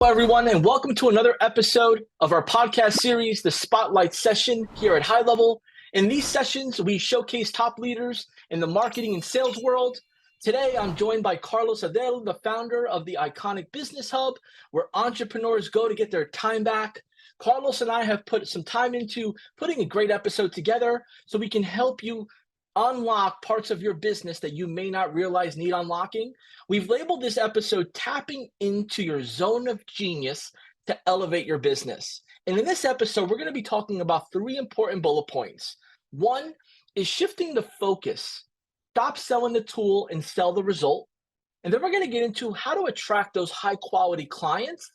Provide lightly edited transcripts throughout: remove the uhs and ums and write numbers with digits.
Hello, everyone, and welcome to another episode of our podcast series, the Spotlight Session here at High Level. In these sessions, we showcase top leaders in the marketing and sales world. Today, I'm joined by Carlos Adell, the founder of the iconic Business Hub, where entrepreneurs go to get their time back. Carlos and I have put some time into putting a great episode together so we can help you unlock parts of your business that you may not realize need unlocking. We've labeled this episode Tapping into Your Zone of Genius to Elevate Your Business. And in this episode, we're going to be talking about three important bullet points. One is shifting the focus. Stop selling the tool and sell the result. And then we're going to get into how to attract those high quality clients.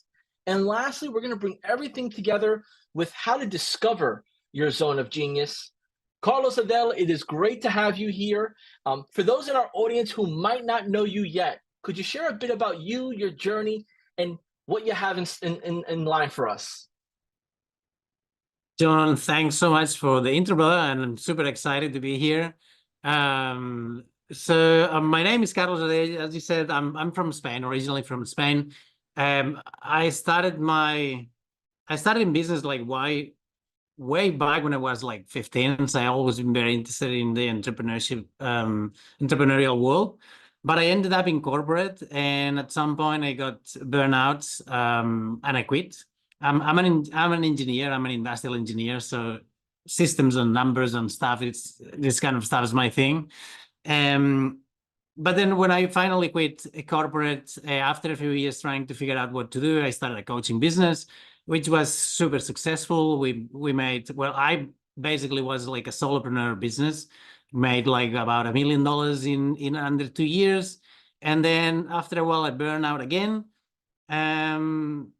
And lastly, we're going to bring everything together with how to discover your zone of genius. Carlos Adell, it is great to have you here. For those in our audience who might not know you yet, could you share a bit about you, your journey, and what you have in line for us? John, thanks so much for the intro, brother, and I'm super excited to be here. My name is Carlos Adell. As you said, I'm from Spain, originally from Spain. I started in business like way back when I was like 15. So I always been very interested in the entrepreneurial world. But I ended up in corporate, and at some point I got burnout, and I quit. I'm an engineer. I'm an industrial engineer, so systems and numbers and stuff. This kind of stuff is my thing. But then when I finally quit corporate, after a few years trying to figure out what to do, I started a coaching business, which was super successful. I basically was like a solopreneur business, made like about $1 million in under 2 years. And then after a while, I burned out again. And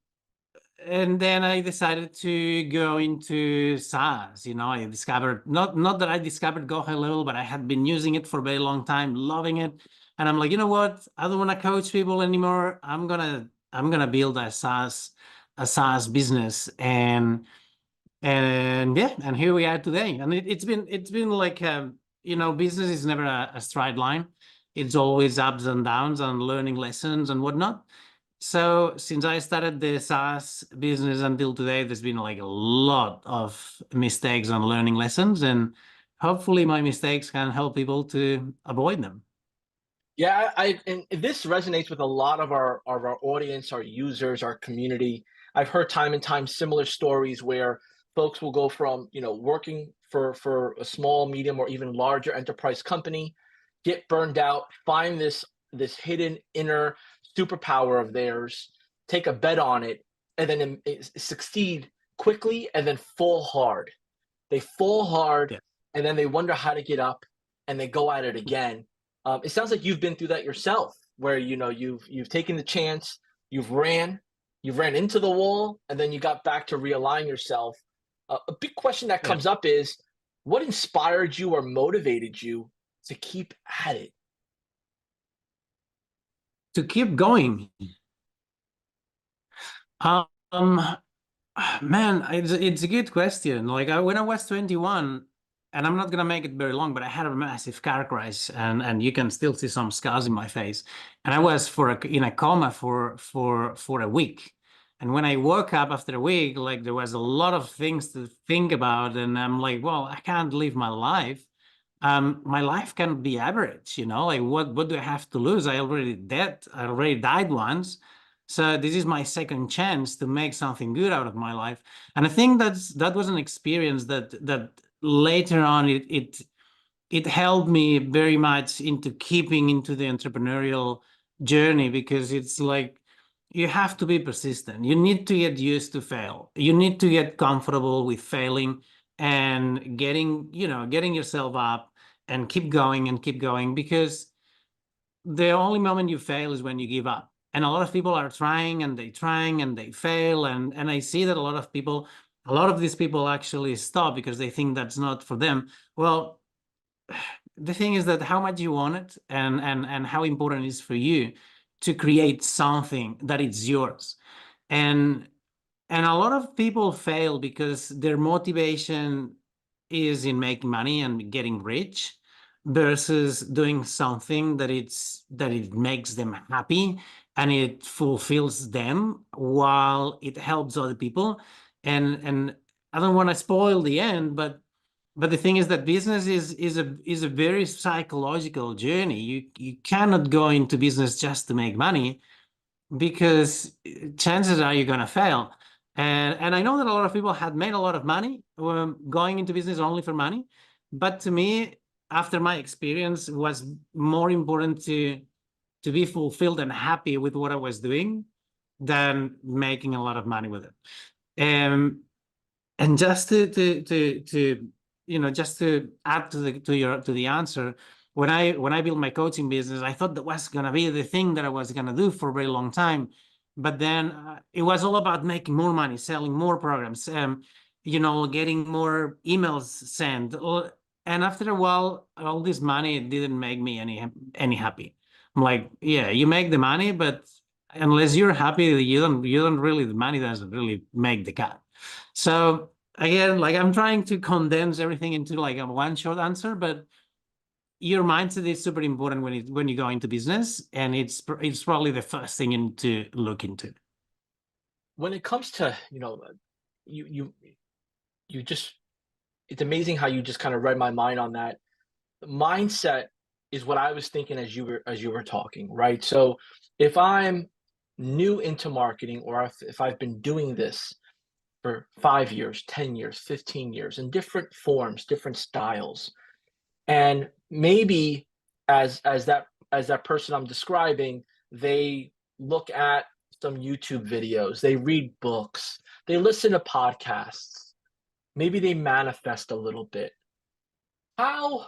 then I decided to go into SaaS. I discovered, not that I discovered Go High Level, but I had been using it for a very long time, loving it. And I'm like, you know what? I don't want to coach people anymore. I'm gonna build a SaaS business. And here we are today. And it's been like, business is never a straight line. It's always ups and downs and learning lessons and whatnot. So since I started the SaaS business until today, there's been like a lot of mistakes and learning lessons, and hopefully my mistakes can help people to avoid them. Yeah, and this resonates with a lot of our audience, our users, our community. I've heard time and time similar stories where folks will go from working for a small, medium, or even larger enterprise company, get burned out, find this hidden inner superpower of theirs, take a bet on it, and then succeed quickly, and then fall hard. They fall hard, Yeah. and then they wonder how to get up, and they go at it again. It sounds like you've been through that yourself, where you've taken the chance, you've ran into the wall, and then you got back to realign yourself. A big question that comes up is, what inspired you or motivated you to keep at it? To keep going. Man, it's a good question. Like when I was 21, and I'm not gonna make it very long, but I had a massive car crash, and you can still see some scars in my face. And I was in a coma for a week. And when I woke up after a week, like there was a lot of things to think about, and I'm like, well, I can't live my life. My life can be average, like what do I have to lose? I already died once. So this is my second chance to make something good out of my life. And I think that was an experience that later on it helped me very much into keeping into the entrepreneurial journey, because it's like you have to be persistent. You need to get used to fail. You need to get comfortable with failing and getting yourself up and keep going, because the only moment you fail is when you give up. And a lot of people are trying and they fail. And I see that a lot of these people actually stop because they think that's not for them. Well, the thing is that how much you want it, and how important it is for you to create something that is yours. And a lot of people fail because their motivation is in making money and getting rich, versus doing something that it makes them happy and it fulfills them while it helps other people. And I don't want to spoil the end, but the thing is that business is a very psychological journey. You cannot go into business just to make money, because chances are you're going to fail. And I know that a lot of people had made a lot of money going into business only for money. But to me, after my experience, it was more important to be fulfilled and happy with what I was doing than making a lot of money with it. And just to just to add to the answer, when I built my coaching business, I thought that was gonna be the thing that I was gonna do for a very long time. But then it was all about making more money, selling more programs, getting more emails sent. And after a while, all this money didn't make me any happy. I'm like, yeah, you make the money, but unless you're happy, you don't really, the money doesn't really make the cut. So again, like, I'm trying to condense everything into like a one short answer, but your mindset is super important when you go into business, and it's probably the first thing you need to look into. When it comes to, you you just it's amazing how you just kind of read my mind on that. Mindset is what I was thinking as you were talking, right? So if I'm new into marketing, or if I've been doing this for 5 years, 10 years, 15 years in different forms, different styles, and maybe as that person I'm describing, they look at some YouTube videos, they read books, they listen to podcasts, maybe they manifest a little bit. How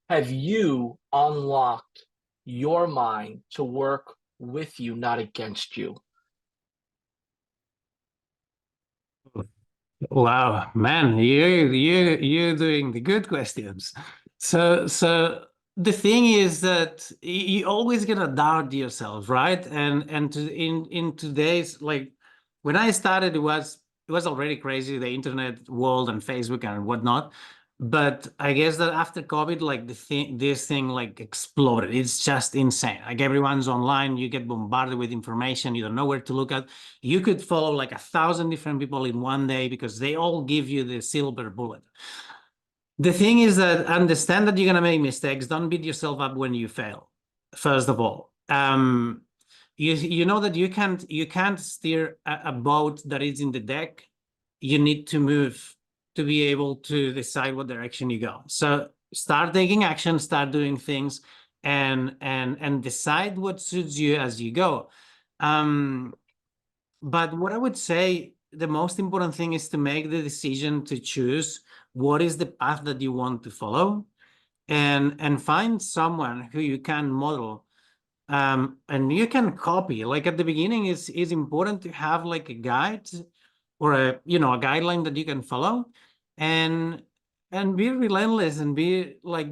have you unlocked your mind to work with you, not against you? Wow, man, you're doing the good questions. So the thing is that you always gonna doubt yourself, right? In today's, like, when I started, it was already crazy, the internet world and Facebook and whatnot. But I guess that after COVID, like, this thing like exploded. It's just insane. Like, everyone's online, you get bombarded with information, you don't know where to look at. You could follow like 1,000 different people in one day because they all give you the silver bullet. The thing is that understand that you're gonna make mistakes. Don't beat yourself up when you fail. First of all, you know that you can't steer a boat that is in the deck. You need to move to be able to decide what direction you go. So start taking action, start doing things, and decide what suits you as you go. But what I would say, the most important thing is to make the decision to choose what is the path that you want to follow, and find someone who you can model, and you can copy. Like, at the beginning, is important to have like a guide, or a guideline that you can follow, and be relentless, and be like,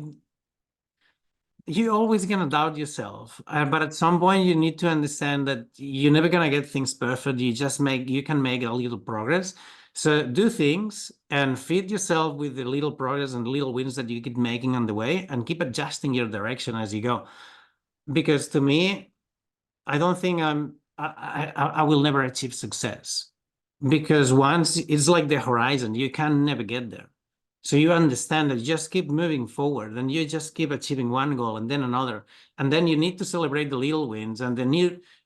you're always gonna doubt yourself, but at some point you need to understand that you're never gonna get things perfect. You can make a little progress. So do things and feed yourself with the little progress and little wins that you keep making on the way, and keep adjusting your direction as you go. Because to me, I don't think I will never achieve success, because once it's like the horizon, you can never get there. So you understand that you just keep moving forward, and you just keep achieving one goal and then another. And then you need to celebrate the little wins. And then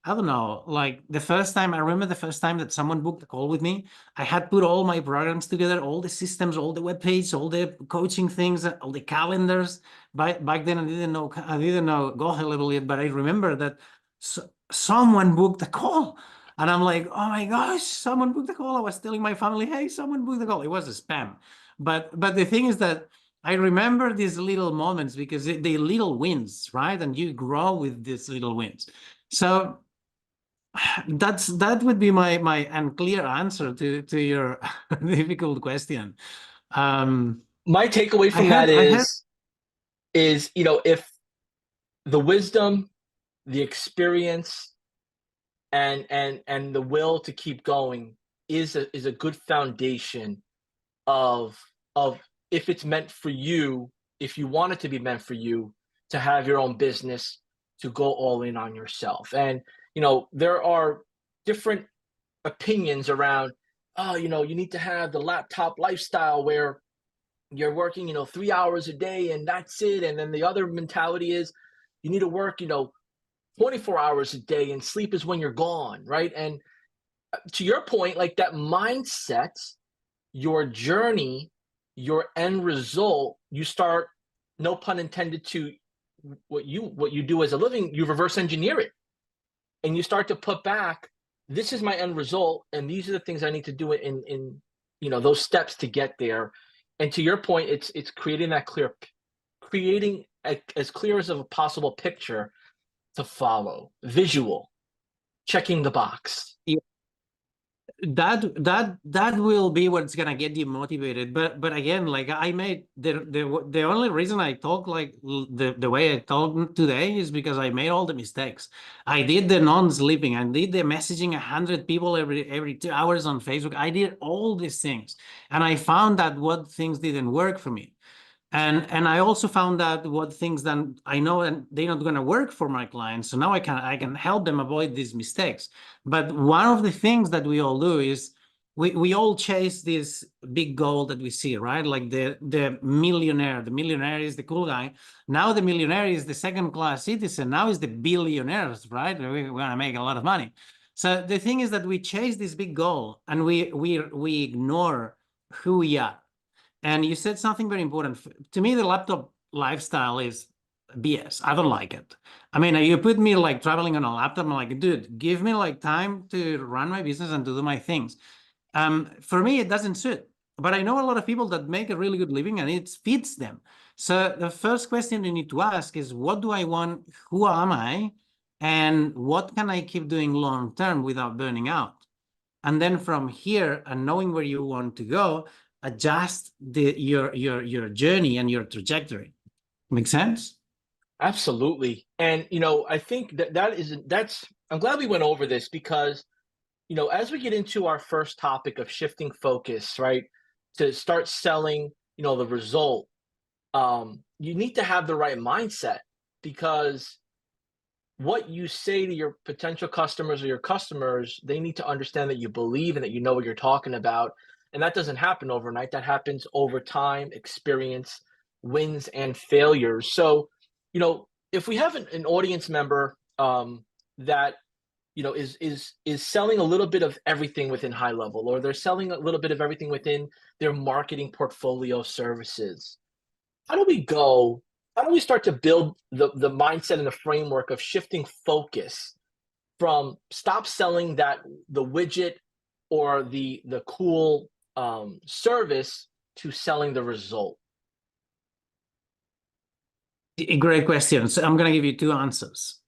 I don't know, like, I remember the first time that someone booked a call with me, I had put all my programs together, all the systems, all the web pages, all the coaching things, all the calendars. Back then, I didn't know go high level yet, but I remember that someone booked a call. And I'm like, oh my gosh, someone booked a call. I was telling my family, hey, someone booked a call. It was a spam. But the thing is that I remember these little moments because they little wins, right? And you grow with these little wins. So that would be my unclear answer to your difficult question. My takeaway I from that had I had is, if the wisdom, the experience, and the will to keep going is a good foundation of of if it's meant for you, if you want it to be meant for you, to have your own business, to go all in on yourself. And there are different opinions around, oh, you need to have the laptop lifestyle where you're working, 3 hours a day and that's it. And then the other mentality is you need to work, 24 hours a day and sleep is when you're gone, right? And to your point, like that mindset, your journey, your end result, you start, no pun intended, to what you do as a living, you reverse engineer it and you start to put back, this is my end result and these are the things I need to do in those steps to get there. And to your point, it's creating that creating as clear as a possible picture to follow, visual, checking the box. That will be what's gonna get you motivated. But again, like I made the only reason I talk like the way I talk today is because I made all the mistakes. I did the non-sleeping, I did the messaging 100 people every 2 hours on Facebook. I did all these things, and I found that what things didn't work for me. And I also found out what things that I know and they're not going to work for my clients. So now I can help them avoid these mistakes. But one of the things that we all do is we all chase this big goal that we see, right? Like the millionaire. The millionaire is the cool guy. Now the millionaire is the second-class citizen. Now is the billionaires, right? We're going to make a lot of money. So the thing is that we chase this big goal and we ignore who we are. And you said something very important. To me, the laptop lifestyle is BS. I don't like it. I mean, you put me like traveling on a laptop, I'm like, dude, give me like time to run my business and to do my things. For me, it doesn't suit. But I know a lot of people that make a really good living and it fits them. So the first question you need to ask is, what do I want? Who am I? And what can I keep doing long term without burning out? And then from here, and knowing where you want to go, adjust your journey and your trajectory. Make sense? Absolutely. And I think that's I'm glad we went over this because as we get into our first topic of shifting focus, right, to start selling, the result, you need to have the right mindset because what you say to your potential customers or your customers, they need to understand that you believe and that you know what you're talking about. And that doesn't happen overnight. That happens over time, experience, wins and failures. So, if we have an audience member that is selling a little bit of everything within high level, or they're selling a little bit of everything within their marketing portfolio services, how do we go? How do we start to build the mindset and the framework of shifting focus from stop selling the widget or the cool service to selling the result? A great question. So I'm going to give you two answers.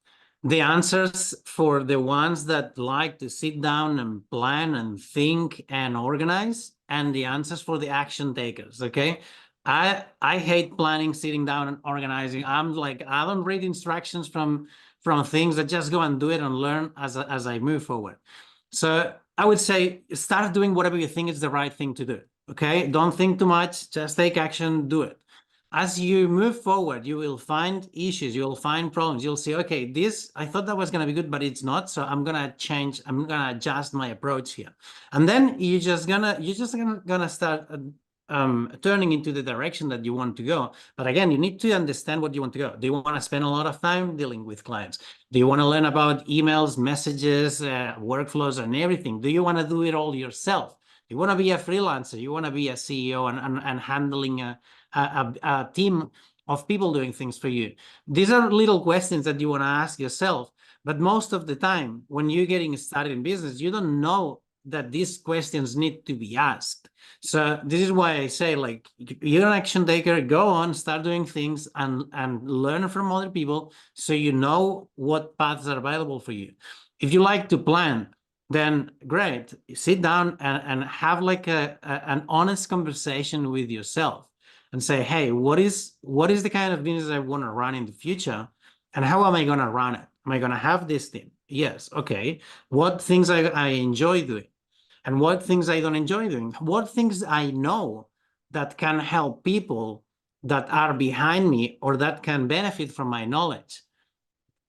The answers for the ones that like to sit down and plan and think and organize, and the answers for the action takers. Okay. I hate planning, sitting down and organizing. I'm like, I don't read instructions from things. I just go and do it and learn as I move forward. So I would say start doing whatever you think is the right thing to do. Okay. Don't think too much, just take action, do it. As you move forward, you will find issues, you'll find problems. You'll see, okay, this, I thought that was going to be good, but it's not. So I'm going to change, I'm going to adjust my approach here. And then you're just gonna start turning into the direction that you want to go. But again, you need to understand what you want to go. Do you want to spend a lot of time dealing with clients? Do you want to learn about emails, messages, workflows, and everything? Do you want to do it all yourself? You want to be a freelancer, you want to be a CEO and handling a team of people doing things for you. These are little questions that you want to ask yourself. But most of the time, when you're getting started in business, you don't know that these questions need to be asked. So this is why I say, like, you're an action taker, go on, start doing things and learn from other people so you know what paths are available for you. If you like to plan, then great. Sit down and have like an honest conversation with yourself and say, hey, what is the kind of business I want to run in the future? And how am I going to run it? Am I going to have this thing? Yes. Okay. What things I enjoy doing and what things I don't enjoy doing? What things I know that can help people that are behind me or that can benefit from my knowledge?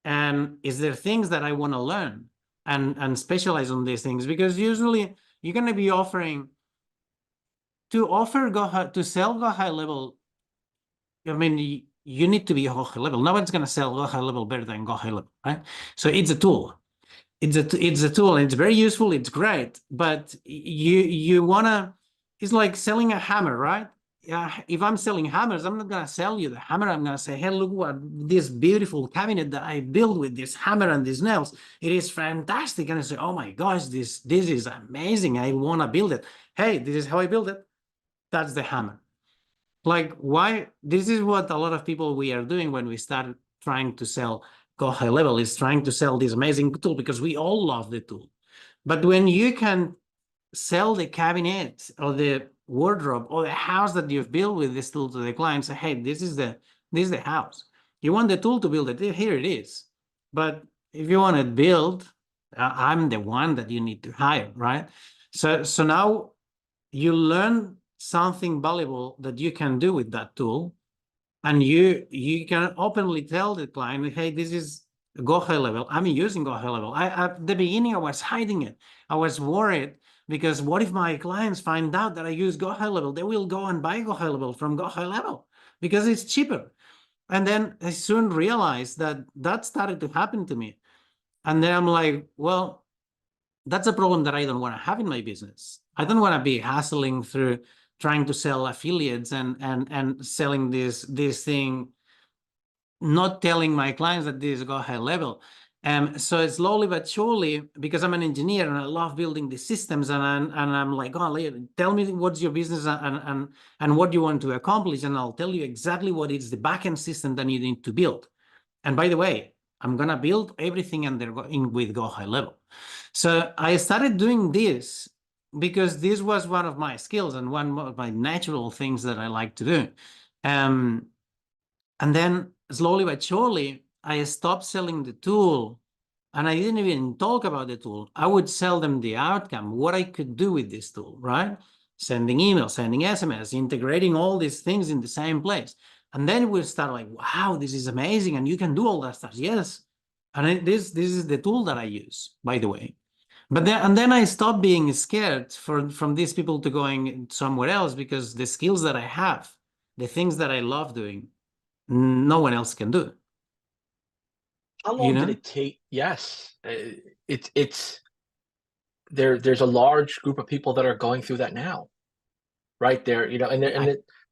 And is there things that I want to learn and specialize on these things? Because usually you're going to be offering to sell go high level. I mean, you need to be go high level. No one's going to sell go high level better than go high level, right? So it's a tool. It's a tool, and it's very useful. It's great, but you wanna. It's like selling a hammer, right? Yeah. If I'm selling hammers, I'm not gonna sell you the hammer. I'm gonna say, hey, look what this beautiful cabinet that I built with this hammer and these nails. It is fantastic, and I say, oh my gosh, this is amazing. I wanna build it. Hey, this is how I build it. That's the hammer. Like, why? This is what a lot of people we are doing when we start trying to sell go high level, is trying to sell this amazing tool because we all love the tool. But when you can sell the cabinet or the wardrobe or the house that you've built with this tool to the client, say, hey, this is the house. You want the tool to build it, here it is. But if you want it built, I'm the one that you need to hire, right? So now you learn something valuable that you can do with that tool, and you can openly tell the client, hey, this is go high level. I'm using go high level. At the beginning, I was hiding it. I was worried because what if my clients find out that I use go high level? They will go and buy go high level from go high level because it's cheaper. And then I soon realized that started to happen to me. And then I'm like, well, that's a problem that I don't want to have in my business. I don't want to be hassling through trying to sell affiliates and selling this thing, not telling my clients that this is go high level. So slowly but surely, because I'm an engineer and I love building these systems, and I'm like, oh, tell me what's your business and what you want to accomplish, and I'll tell you exactly what is the backend system that you need to build. And by the way, I'm gonna build everything with go high level. So I started doing this because this was one of my skills and one of my natural things that I like to do. And then slowly but surely, I stopped selling the tool, and I didn't even talk about the tool. I would sell them the outcome, what I could do with this tool, right? Sending emails, sending SMS, integrating all these things in the same place. And then we start like, wow, this is amazing, and you can do all that stuff. Yes. And this is the tool that I use, by the way. But then I stopped being scared from these people to going somewhere else, because the skills that I have, the things that I love doing, no one else can do. How long did it take? Yes, it's there's a large group of people that are going through that now, right there,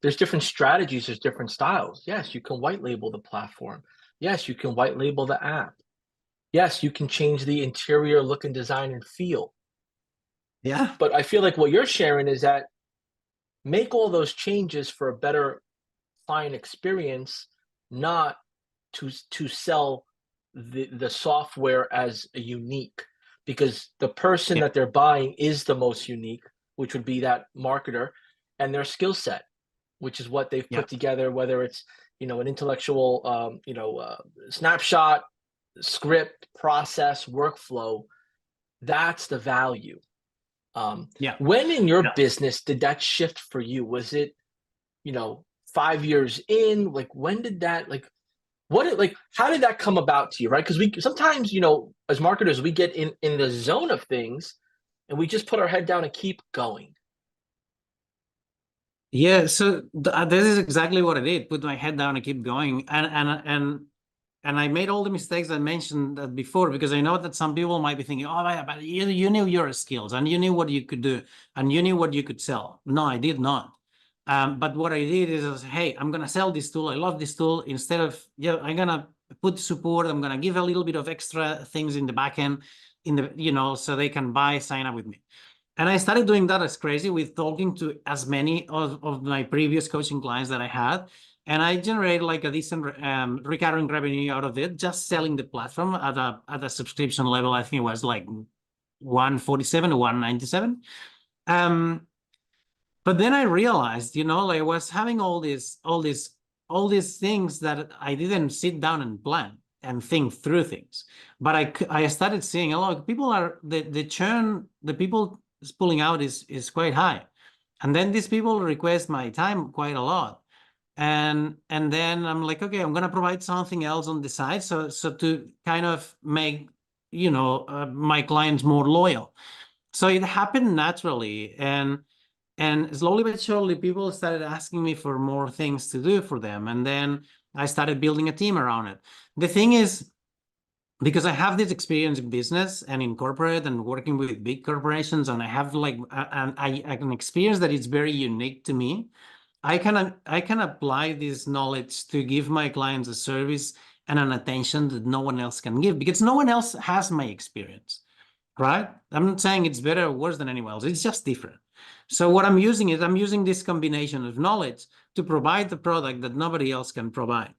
there's different strategies, there's different styles. Yes, you can white label the platform. Yes, you can white label the app. Yes, you can change the interior look and design and feel. Yeah. But I feel like what you're sharing is that make all those changes for a better client experience, not to sell the software as a unique, because the person Yeah. that they're buying is the most unique, which would be that marketer, and their skill set, which is what they've Yeah. put together, whether it's an intellectual snapshot, script, process, workflow. That's the value. Yeah. When in your business did that shift for you? Was it 5 years in? Like, when did that, how did that come about to you, right? Because we sometimes, as marketers, we get in the zone of things and we just put our head down and keep going. Yeah. So this is exactly what I did. Put my head down and keep going. And I made all the mistakes I mentioned that before, because I know that some people might be thinking, oh, yeah, but you knew your skills and you knew what you could do and you knew what you could sell. No, I did not. But what I did is I was, hey, I'm going to sell this tool. I love this tool. Instead of, I'm going to put support. I'm going to give a little bit of extra things in the back end, so they can sign up with me. And I started doing that as crazy, with talking to as many of my previous coaching clients that I had. And I generated like a decent recurring revenue out of it, just selling the platform at a subscription level. I think it was like 147 or 197. But then I realized, I was having all these things that I didn't sit down and plan and think through things. But I started seeing a lot of people the churn, the people pulling out is quite high. And then these people request my time quite a lot. And then I'm like, okay, I'm gonna provide something else on the side, so to kind of make, my clients more loyal. So it happened naturally, and slowly but surely, people started asking me for more things to do for them, and then I started building a team around it. The thing is, because I have this experience in business and in corporate and working with big corporations, and I have like an experience that is very unique to me. I can apply this knowledge to give my clients a service and an attention that no one else can give, because no one else has my experience, right? I'm not saying it's better or worse than anyone else. It's just different. So what I'm using this combination of knowledge to provide the product that nobody else can provide.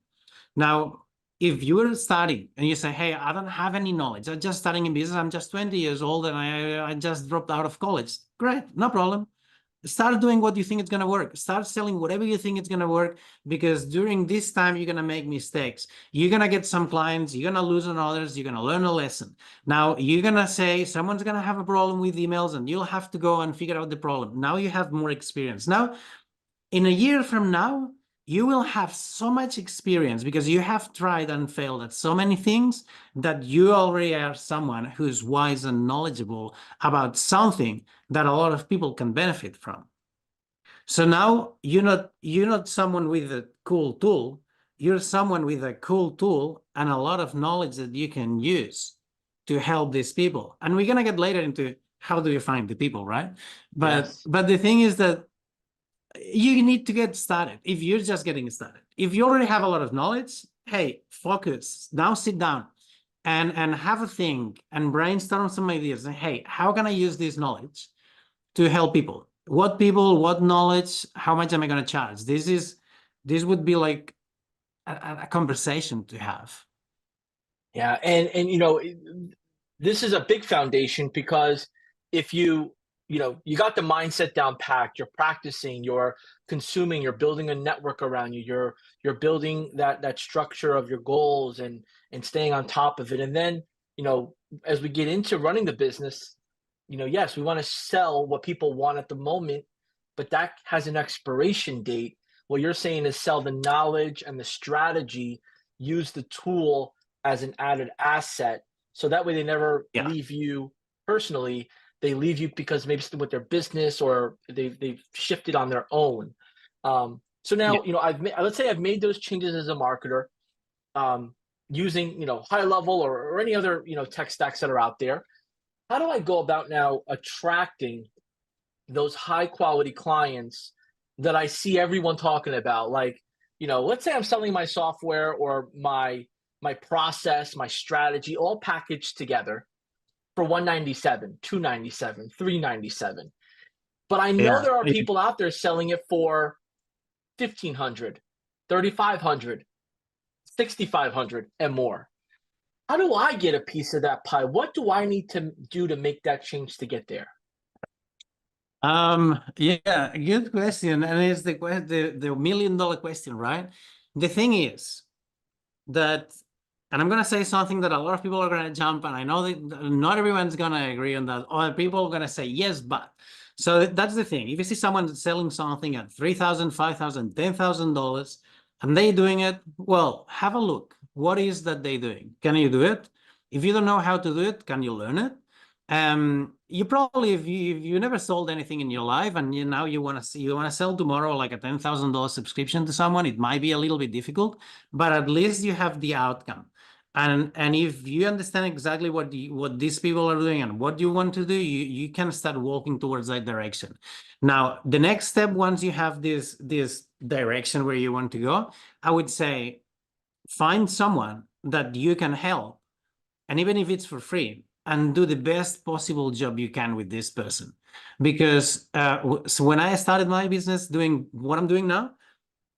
Now, if you're studying and you say, hey, I don't have any knowledge, I'm just starting in business, I'm just 20 years old and I just dropped out of college. Great, no problem. Start doing what you think is going to work. Start selling whatever you think is going to work, because during this time, you're going to make mistakes. You're going to get some clients, you're going to lose on others, you're going to learn a lesson. Now, you're going to say someone's going to have a problem with emails and you'll have to go and figure out the problem. Now you have more experience. Now, in a year from now, you will have so much experience because you have tried and failed at so many things that you already are someone who's wise and knowledgeable about something that a lot of people can benefit from. So now you're not someone with a cool tool. You're someone with a cool tool and a lot of knowledge that you can use to help these people. And we're gonna get later into how do you find the people, right? But Yes. but the thing is that you need to get started. If you're just getting started, if you already have a lot of knowledge, hey, focus. Now sit down and have a think and brainstorm some ideas. And hey, how can I use this knowledge to help people? What people, what knowledge, how much am I going to charge? This would be like a conversation to have. Yeah, and this is a big foundation because if you got the mindset down packed, you're practicing, you're consuming, you're building a network around you, you're building that structure of your goals and staying on top of it. And then, as we get into running the business, yes, we want to sell what people want at the moment, but that has an expiration date. What you're saying is sell the knowledge and the strategy, use the tool as an added asset. So that way they never Yeah. leave you personally. They leave you because maybe something with their business or they've shifted on their own. So Yeah. now, let's say I've made those changes as a marketer, using, high level or any other, tech stacks that are out there. How do I go about now attracting those high quality clients that I see everyone talking about? Like, let's say I'm selling my software or my process, my strategy, all packaged together for 197, 297, 397. But I know Yeah. there are people out there selling it for 1,500, 3,500, 6,500 and more. How do I get a piece of that pie? What do I need to do to make that change to get there? Yeah, good question. And it's the million-dollar question, right? The thing is that, and I'm gonna say something that a lot of people are gonna jump, and I know that not everyone's gonna agree on that. Other people are gonna say yes, but. So that's the thing. If you see someone selling something at $3,000, $5,000, $10,000, and they doing it, well, have a look. What is that they doing? Can you do it? If you don't know how to do it, can you learn it? You probably, if you never sold anything in your life and now you want to sell tomorrow like a $10,000 subscription to someone, it might be a little bit difficult, but at least you have the outcome. And if you understand exactly what these people are doing and what you want to do, you can start walking towards that direction. Now, the next step, once you have this direction where you want to go, I would say find someone that you can help, and even if it's for free, and do the best possible job you can with this person. Because so when I started my business doing what I'm doing now,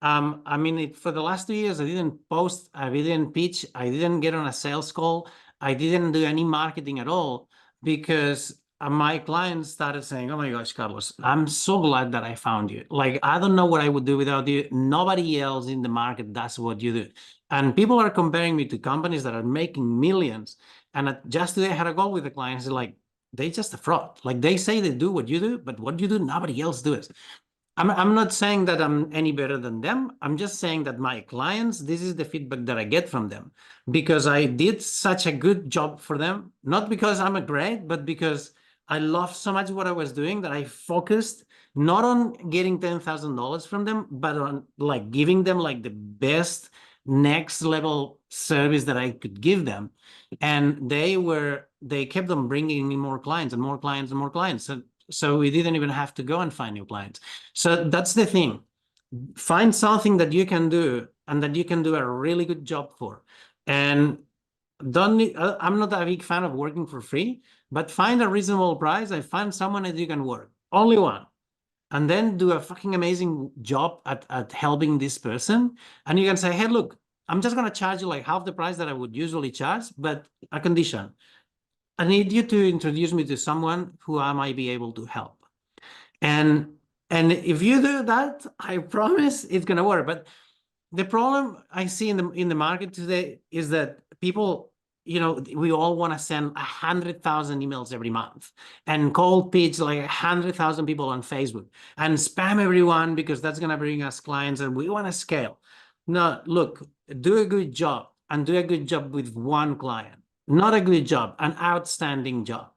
I mean, for the last 2 years, I didn't post, I didn't pitch, I didn't get on a sales call, I didn't do any marketing at all, because my clients started saying, "Oh my gosh, Carlos, I'm so glad that I found you. Like, I don't know what I would do without you. Nobody else in the market does what you do." And people are comparing me to companies that are making millions. And just today I had a call with the clients, like, they just a fraud. Like, they say they do what you do, but what you do, nobody else does. I'm not saying that I'm any better than them. I'm just saying that my clients, this is the feedback that I get from them because I did such a good job for them, not because I'm a great, but because I loved so much what I was doing that I focused not on getting $10,000 from them, but on like giving them like the best next level service that I could give them. And they kept on bringing me more clients and more clients and more clients. So we didn't even have to go and find new clients. So that's the thing. Find something that you can do and that you can do a really good job for. And don't need, I'm not a big fan of working for free, but find a reasonable price. I find someone that you can work, only one, and then do a fucking amazing job at helping this person. And you can say, hey, look, I'm just going to charge you like half the price that I would usually charge, but a condition. I need you to introduce me to someone who I might be able to help. And if you do that, I promise it's gonna work. But the problem I see in the market today is that people, we all want to send 100,000 emails every month and cold pitch like 100,000 people on Facebook and spam everyone because that's gonna bring us clients and we want to scale. No, look, do a good job and do a good job with one client. Not a good job, an outstanding job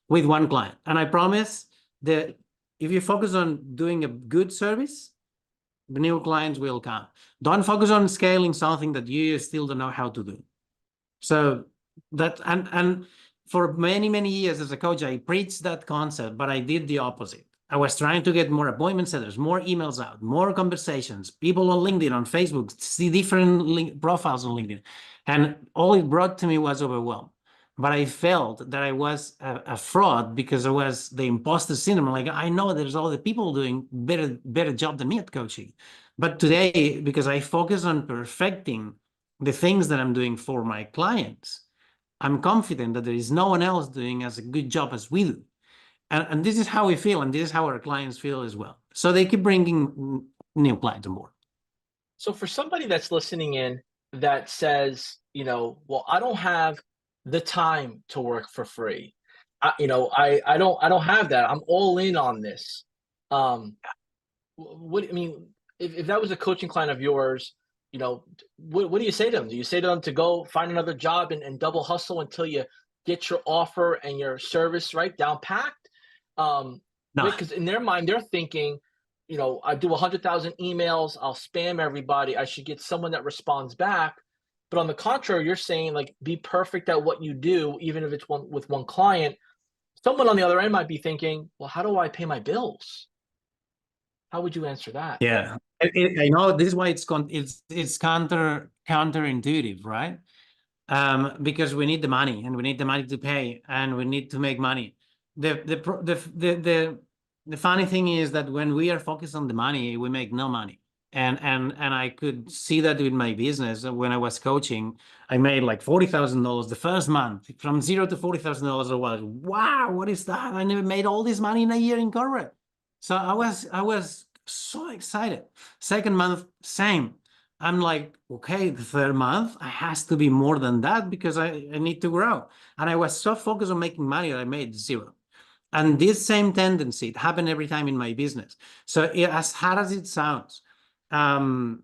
with one client. And I promise that if you focus on doing a good service, the new clients will come. Don't focus on scaling something that you still don't know how to do. So that and for many, many years as a coach, I preached that concept, but I did the opposite. I was trying to get more appointment setters, more emails out, more conversations, people on LinkedIn, on Facebook, see different profiles on LinkedIn. And all it brought to me was overwhelm. But I felt that I was a fraud because I was the imposter syndrome. Like, I know there's all the people doing better job than me at coaching. But today, because I focus on perfecting the things that I'm doing for my clients, I'm confident that there is no one else doing as a good job as we do. And this is how we feel, and this is how our clients feel as well. So they keep bringing new clients on board. So for somebody that's listening in that says, well, I don't have the time to work for free. I don't have that. I'm all in on this. Um, what I mean, if that was a coaching client of yours, what do you say to them? Do you say to them to go find another job and double hustle until you get your offer and your service right down packed? No, Because in their mind, they're thinking, I do 100,000 emails, I'll spam everybody, I should get someone that responds back. But on the contrary, you're saying like be perfect at what you do, even if it's with one client. Someone on the other end might be thinking, well, how do I pay my bills? How would you answer that? yeah, I know this is why it's counterintuitive, right? Because we need the money and we need the money to pay and we need to make money. The funny thing is that when we are focused on the money, we make no money. And I could see that with my business when I was coaching. I made like $40,000 the first month, from zero to $40,000. I was, wow, what is that? I never made all this money in a year in corporate. So I was so excited. Second month, same. I'm like, okay, the third month, I has to be more than that because I need to grow. And I was so focused on making money that I made zero. And this same tendency, it happened every time in my business. So as hard as it sounds, um,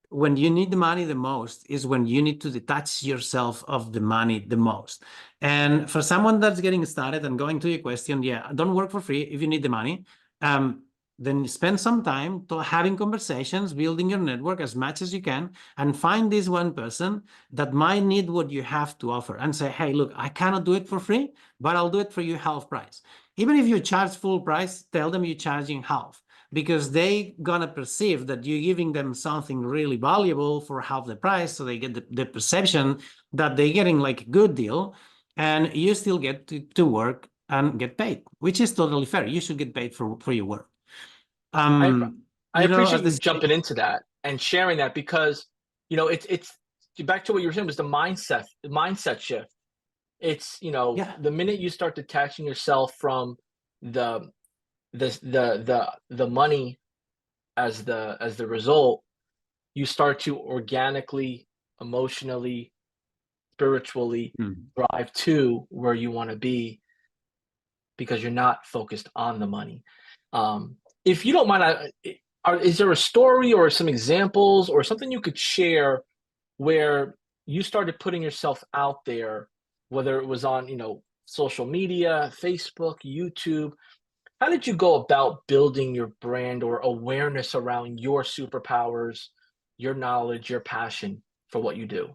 when you need the money the most is when you need to detach yourself of the money the most. And for someone that's getting started and going to your question, yeah, don't work for free if you need the money. Um, then spend some time to having conversations, building your network as much as you can, and find this one person that might need what you have to offer and say, hey, look, I cannot do it for free, but I'll do it for you half price. Even if you charge full price, tell them you're charging half because they gonna perceive that you're giving them something really valuable for half the price, so they get the perception that they're getting like a good deal, and you still get to work and get paid, which is totally fair. You should get paid for your work. I I As appreciate the you saying, jumping into that and sharing that because it's back to what you were saying was the mindset shift. It's yeah, the minute you start detaching yourself from the the money as the result, you start to organically, emotionally, spiritually mm, drive to where you want to be because you're not focused on the money. Um, if you don't mind, is there a story or some examples or something you could share where you started putting yourself out there, whether it was on, social media, Facebook, YouTube? How did you go about building your brand or awareness around your superpowers, your knowledge, your passion for what you do?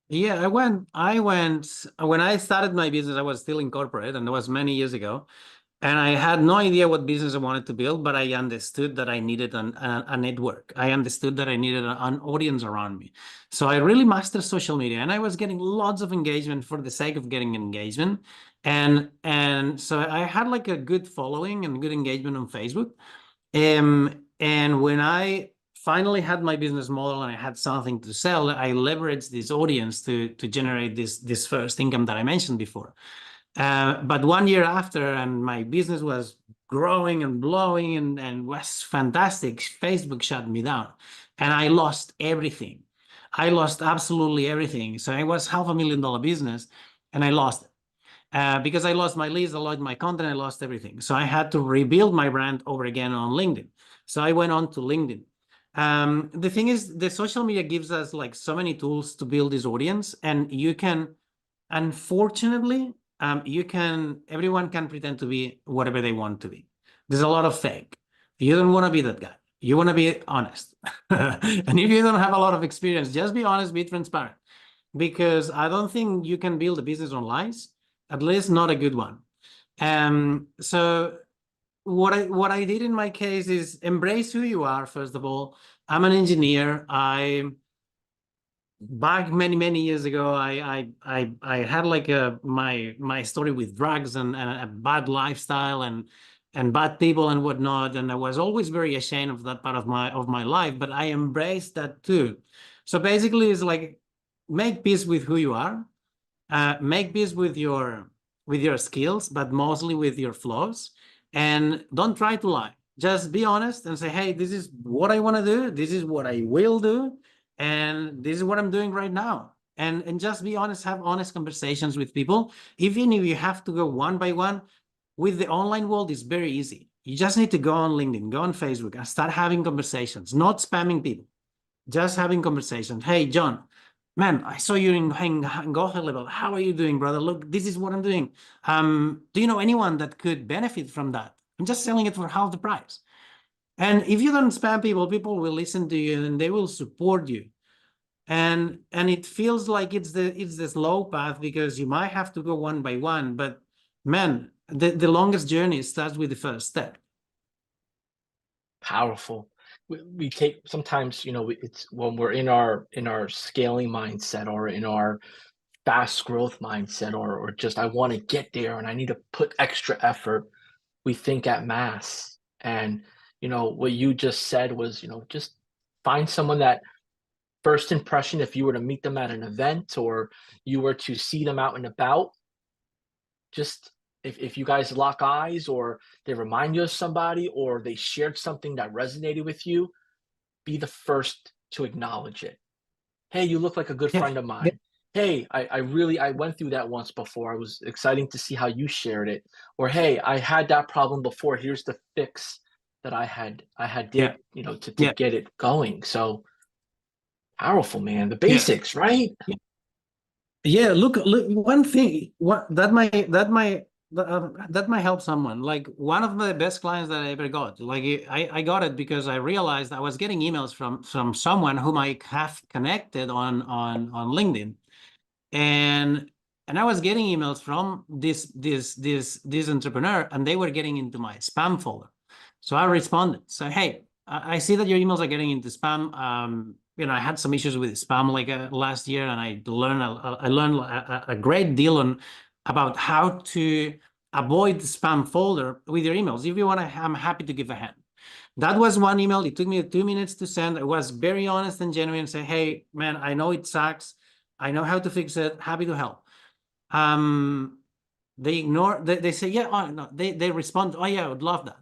Yeah, I went when I started my business, I was still in corporate, and that was many years ago. And I had no idea what business I wanted to build, but I understood that I needed a network. I understood that I needed an audience around me. So I really mastered social media, and I was getting lots of engagement for the sake of getting engagement. And so I had like a good following and good engagement on Facebook. And when I finally had my business model and I had something to sell, I leveraged this audience to generate this first income that I mentioned before. But 1 year after, and my business was growing and blowing and was fantastic, Facebook shut me down and I lost everything. I lost absolutely everything. So it was $500,000 business and I lost it. Because I lost my leads, I lost my content, I lost everything. So I had to rebuild my brand over again on LinkedIn. So I went on to LinkedIn. The thing is, the social media gives us like so many tools to build this audience, and you can, unfortunately, everyone can pretend to be whatever they want to be. There's a lot of fake. You don't want to be that guy. You want to be honest. And if you don't have a lot of experience, just be honest, be transparent. Because I don't think you can build a business on lies, at least not a good one. So what I did in my case is embrace who you are, first of all. I'm an engineer. Back many years ago, I had like my story with drugs and a bad lifestyle and bad people and whatnot, and I was always very ashamed of that part of my life, but I embraced that too. So basically, it's like make peace with who you are, make peace with your skills, but mostly with your flaws, and don't try to lie. Just be honest and say, hey, this is what I want to do, this is what I will do, and this is what I'm doing right now. And just be honest, have honest conversations with people. Even if you have to go one by one, with the online world, it's very easy. You just need to go on LinkedIn, go on Facebook, and start having conversations, not spamming people, just having conversations. Hey, John, man, I saw you in Go High Level. How are you doing, brother? Look, this is what I'm doing. Do you know anyone that could benefit from that? I'm just selling it for half the price. And if you don't spam people, people will listen to you and they will support you. And it feels like it's the slow path because you might have to go one by one, but man, the longest journey starts with the first step. Powerful. We take sometimes, it's when we're in our scaling mindset or in our fast growth mindset or just I want to get there and I need to put extra effort. We think at mass. And what you just said was, just find someone that first impression, if you were to meet them at an event or you were to see them out and about, just if you guys lock eyes or they remind you of somebody or they shared something that resonated with you, be the first to acknowledge it. Hey, you look like a good Yeah. friend of mine. Hey, I went through that once before. I was exciting to see how you shared it. Or hey, I had that problem before. Here's the fix that I had Yeah. did, to Yeah. get it going. So powerful, man. The Yeah. basics, right? Yeah, look, one thing, what that might help someone. Like one of the best clients that I ever got. Like I got it because I realized I was getting emails from someone whom I have connected on LinkedIn, and I was getting emails from this entrepreneur, and they were getting into my spam folder. So I responded. So hey, I see that your emails are getting into spam. I had some issues with spam like last year, and I learned a great deal on about how to avoid the spam folder with your emails. If you want to, I'm happy to give a hand. That was one email. It took me 2 minutes to send. I was very honest and genuine. Say, hey, man, I know it sucks. I know how to fix it. Happy to help. Um, they ignore. They say, yeah, oh, no. They respond, oh yeah, I would love that.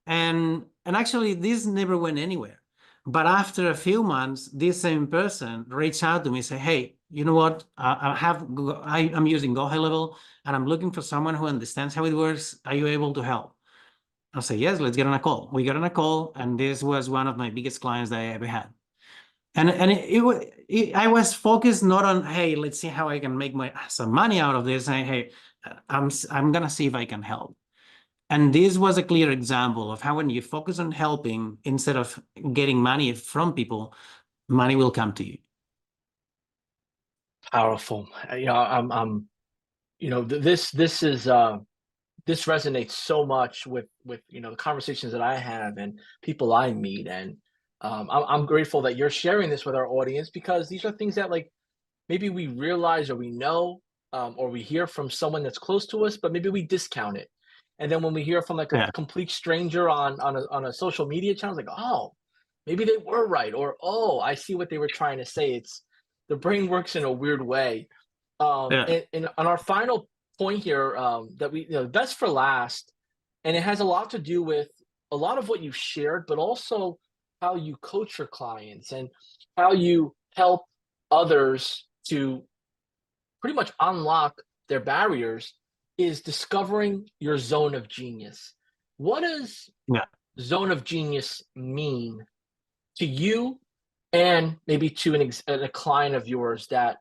And actually, this never went anywhere. But after a few months, this same person reached out to me and say, hey, you know what? I'm using Go High Level and I'm looking for someone who understands how it works. Are you able to help? I'll say, yes, let's get on a call. We got on a call, and this was one of my biggest clients that I ever had. And I was focused not on, hey, let's see how I can make some money out of this. And hey, I'm gonna see if I can help. And this was a clear example of how when you focus on helping instead of getting money from people, money will come to you. Powerful. This is this resonates so much with the conversations that I have and people I meet, and I'm grateful that you're sharing this with our audience, because these are things that, like, maybe we realize or we know, or we hear from someone that's close to us, but maybe we discount it. And then when we hear from, like, a Yeah. complete stranger on a social media channel, it's like, oh, maybe they were right, or oh, I see what they were trying to say. It's the brain works in a weird way. Yeah. And on our final point here, that we, best for last, and it has a lot to do with a lot of what you shared, but also how you coach your clients and how you help others to pretty much unlock their barriers, is discovering your zone of genius. What does Yeah. zone of genius mean to you, and maybe to a client of yours that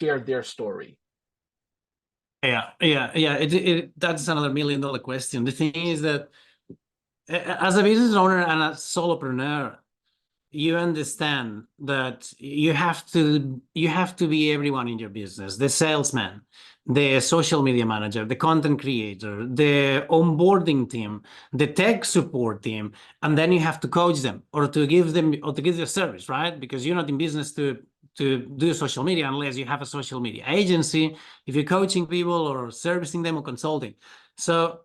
shared their story? Yeah. That's another $1 million question. The thing is that as a business owner and a solopreneur, you understand that you have to be everyone in your business: the salesman, the social media manager, the content creator, the onboarding team, the tech support team, and then you have to coach them or to give them or to give their service, right? Because you're not in business to do social media unless you have a social media agency, if you're coaching people or servicing them or consulting. So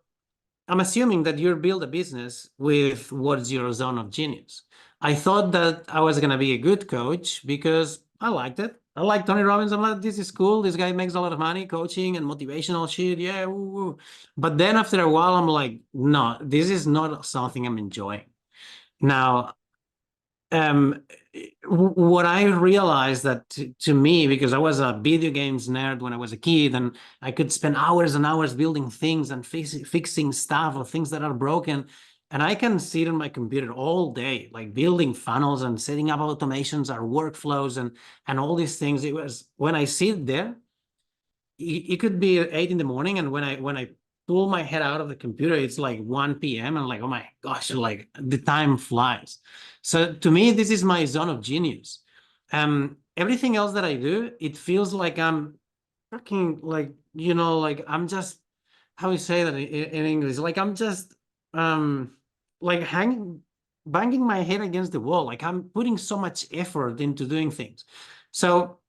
I'm assuming that you build a business with what's your zone of genius. I thought that I was going to be a good coach because I liked it. I like Tony Robbins. I'm like, this is cool. This guy makes a lot of money coaching and motivational shit. Yeah. Woo, woo. But then after a while, I'm like, no, this is not something I'm enjoying. Now, um what I realized that to me, because I was a video games nerd when I was a kid, and I could spend hours and hours building things and fixing stuff or things that are broken, and I can sit on my computer all day like building funnels and setting up automations or workflows and all these things. It was when I sit there, it could be 8 in the morning, and when I pull my head out of the computer, it's like 1 p.m. and like, oh my gosh, like the time flies. So to me, this is my zone of genius. Everything else that I do, it feels like I'm fucking like, like I'm just, how you say that in English, like I'm just like banging my head against the wall. Like I'm putting so much effort into doing things. So,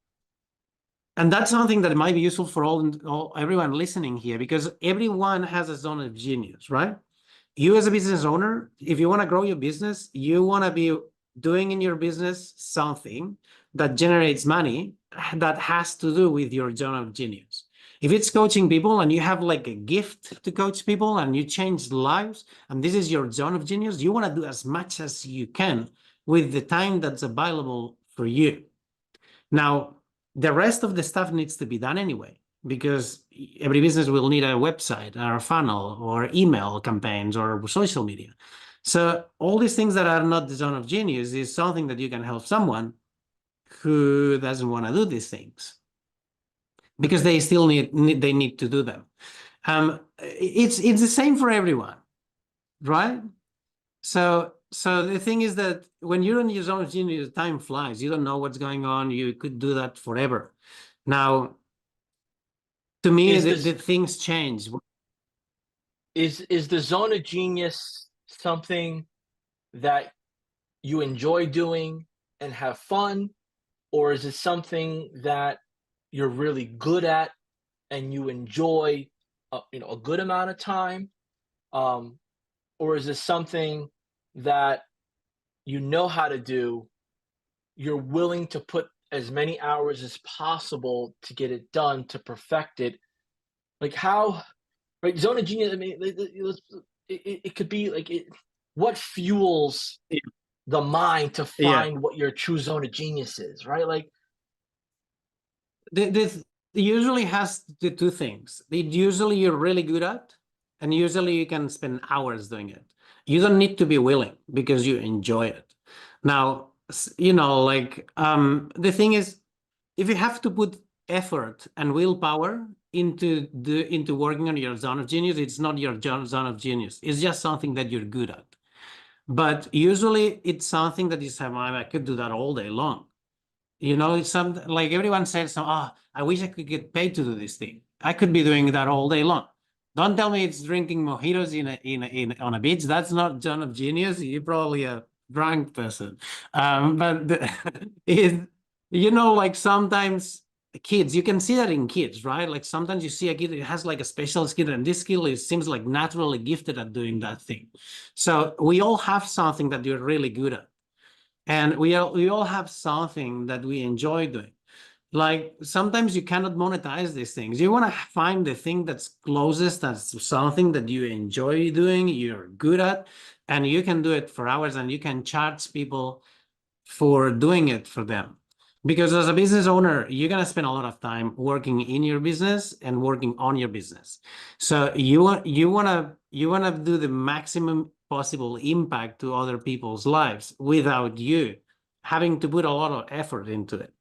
and that's something that might be useful for all everyone listening here, because everyone has a zone of genius, right? You as a business owner, if you want to grow your business, you want to be doing in your business something that generates money that has to do with your zone of genius. If it's coaching people and you have like a gift to coach people and you change lives, and this is your zone of genius, you want to do as much as you can with the time that's available for you. Now, the rest of the stuff needs to be done anyway, because every business will need a website or a funnel or email campaigns or social media. So all these things that are not the zone of genius is something that you can help someone who doesn't want to do these things, because they still need to do them. It's the same for everyone, right? So the thing is that when you're in your zone of genius, time flies. You don't know what's going on. You could do that forever. Now, to me, Is the this things change. is the zone of genius something that you enjoy doing and have fun, or is it something that you're really good at and you enjoy a good amount of time, um, or is this something that you know how to do, you're willing to put as many hours as possible to get it done, to perfect it? Like, how, right? Zone of genius, I mean, it could be like, what fuels Yeah. the mind to Yeah. find what your true zone of genius is, right? Like, This usually has the two things. It usually you're really good at, and usually you can spend hours doing it. You don't need to be willing because you enjoy it. Now, like the thing is, if you have to put effort and willpower into working on your zone of genius, it's not your zone of genius. It's just something that you're good at. But usually it's something that you say, I could do that all day long. It's something like everyone says, oh, I wish I could get paid to do this thing. I could be doing that all day long. Don't tell me it's drinking mojitos on a beach. That's not John of Genius. You're probably a drunk person. But like sometimes kids, you can see that in kids, right? Like sometimes you see a kid that has like a special skill, and this skill seems like naturally gifted at doing that thing. So we all have something that you're really good at. And we all have something that we enjoy doing. Like sometimes you cannot monetize these things. You want to find the thing that's closest, that's something that you enjoy doing, you're good at, and you can do it for hours, and you can charge people for doing it for them. Because as a business owner, you're going to spend a lot of time working in your business and working on your business. So you want to do the maximum possible impact to other people's lives without you having to put a lot of effort into it.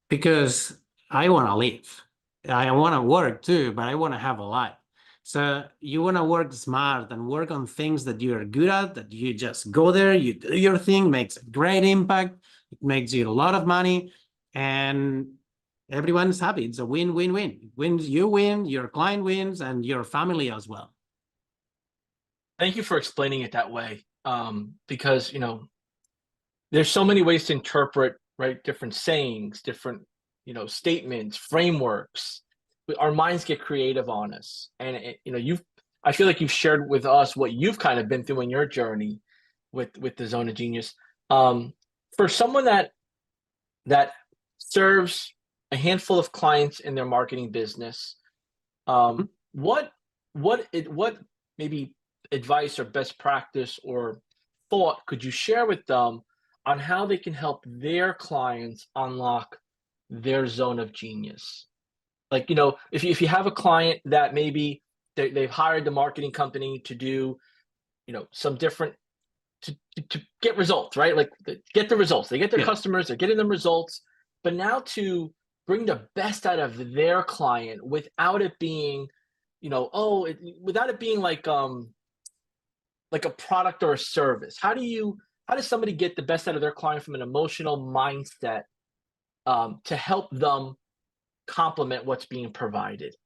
Because I want to live. I want to work too, but I want to have a life. So you want to work smart and work on things that you are good at, that you just go there, you do your thing, makes a great impact, it makes you a lot of money, and everyone's happy. It's a win-win-win. Wins, you win, your client wins, and your family as well. thank you for explaining it that way. Because there's so many ways to interpret, right, different sayings, different statements, frameworks. Our minds get creative on us, and I feel like you've shared with us what you've kind of been through in your journey with the zone of genius. For someone that serves a handful of clients in their marketing business, what what maybe advice or best practice or thought could you share with them on how they can help their clients unlock their zone of genius? Like, if you have a client that maybe they've hired the marketing company to do, some different to get results, right? Like get the results. They get their Yeah. customers, they're getting them results, but now to bring the best out of their client without it being, without it being like a product or a service. How does somebody get the best out of their client from an emotional mindset, to help them complement what's being provided?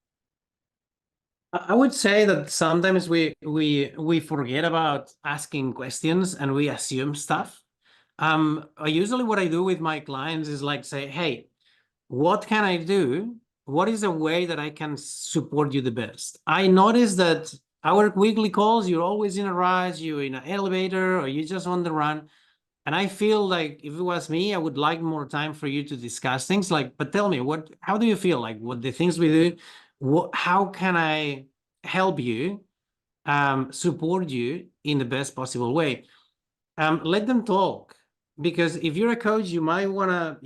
I would say that sometimes we forget about asking questions and we assume stuff. Usually what I do with my clients is like say, hey, what can I do? What is a way that I can support you the best? I notice that our weekly calls, you're always in a rush, you're in an elevator, or you just on the run. And I feel like if it was me, I would like more time for you to discuss things like, but tell me, how do you feel like what the things we do? How can I help you, support you in the best possible way? Let them talk, because if you're a coach, you might wanna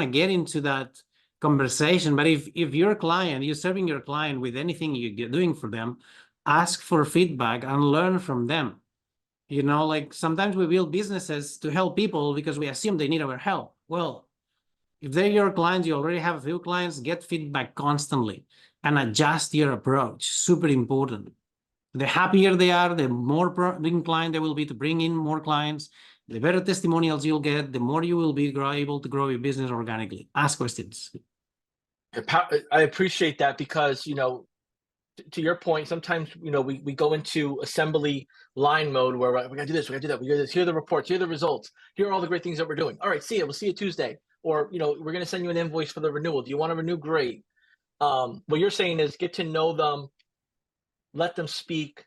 get into that conversation. But if you're a client, you're serving your client with anything you're doing for them, ask for feedback and learn from them. Like sometimes we build businesses to help people because we assume they need our help. Well, if they're your clients, you already have a few clients, get feedback constantly and adjust your approach. Super important. The happier they are, the more inclined they will be to bring in more clients. The better testimonials you'll get, the more you will be able to grow your business organically. Ask questions. I appreciate that because, to your point, sometimes, we go into assembly line mode where we gotta do this, we gotta do that, we gotta do this. Here are the reports, here are the results, here are all the great things that we're doing. All right, see you. We'll see you Tuesday. Or, we're gonna send you an invoice for the renewal. Do you want to renew? Great. What you're saying is get to know them, let them speak,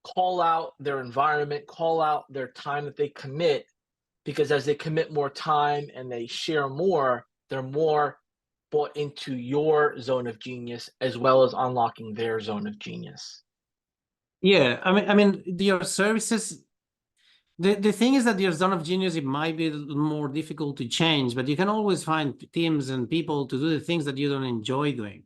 call out their environment, call out their time that they commit, because as they commit more time and they share more, they're more bought into your zone of genius as well as unlocking their zone of genius. Yeah, I mean, your services, The thing is that your zone of genius, it might be a little more difficult to change, but you can always find teams and people to do the things that you don't enjoy doing.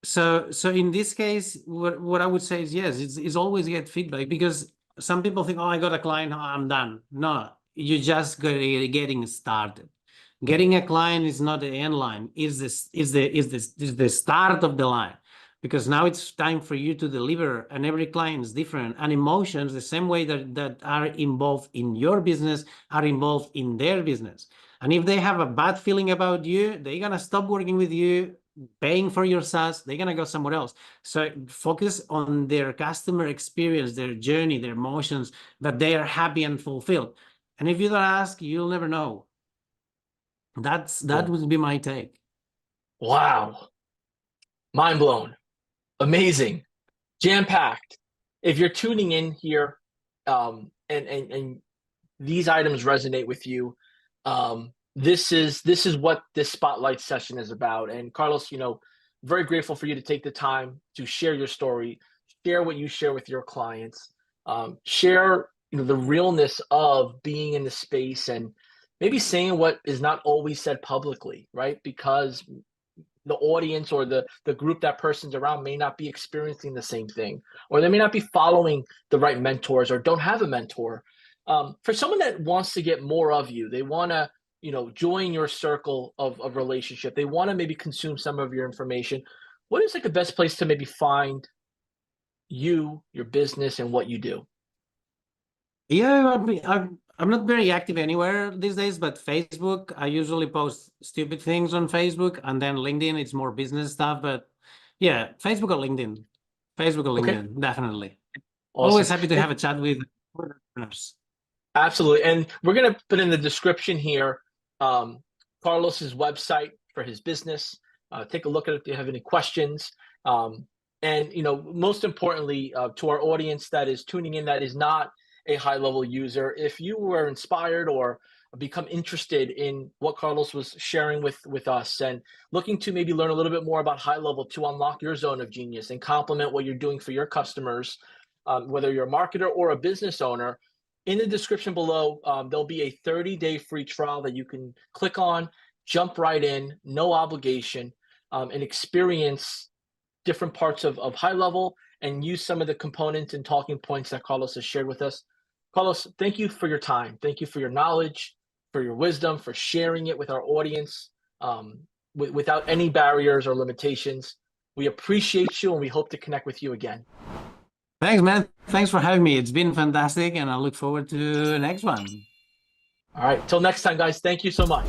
So in this case, what I would say is yes, it's always get feedback, because some people think, oh, I got a client, oh, I'm done. No, you just getting started. Getting a client is not the end line. Is the start of the line, because now it's time for you to deliver, and every client is different, and emotions, the same way that are involved in your business, are involved in their business. And if they have a bad feeling about you, they're gonna stop working with you, paying for your SaaS, they're gonna go somewhere else. So focus on their customer experience, their journey, their emotions, that they are happy and fulfilled. And if you don't ask, you'll never know. That would be my take. Wow. Mind blown. Amazing. Jam-packed. If you're tuning in here, and these items resonate with you, this is what this spotlight session is about. And Carlos, very grateful for you to take the time to share your story, share what you share with your clients, share the realness of being in the space, and maybe saying what is not always said publicly, right? Because the audience or the group that person's around may not be experiencing the same thing, or they may not be following the right mentors, or don't have a mentor. For someone that wants to get more of you, they want to join your circle of relationship, they want to maybe consume some of your information, what is like the best place to maybe find you, your business, and what you do? Yeah, I'm not very active anywhere these days, but Facebook, I usually post stupid things on Facebook, and then LinkedIn, it's more business stuff. But yeah, Facebook or LinkedIn. Facebook or Okay, LinkedIn, definitely. awesome. Always happy to And have a chat with entrepreneurs. absolutely. And we're going to put in the description here Carlos's website for his business. Take a look at it if you have any questions. And most importantly, to our audience that is tuning in, that is not a high-level user, if you were inspired or become interested in what Carlos was sharing with us, and looking to maybe learn a little bit more about high level to unlock your zone of genius and complement what you're doing for your customers, whether you're a marketer or a business owner, in the description below, there'll be a 30-day free trial that you can click on, jump right in, no obligation, and experience different parts of high level, and use some of the components and talking points that Carlos has shared with us. Carlos, thank you for your time. Thank you for your knowledge, for your wisdom, for sharing it with our audience, without any barriers or limitations. We appreciate you, and we hope to connect with you again. Thanks, man. Thanks for having me. It's been fantastic, and I look forward to the next one. All right. Till next time, guys. Thank you so much.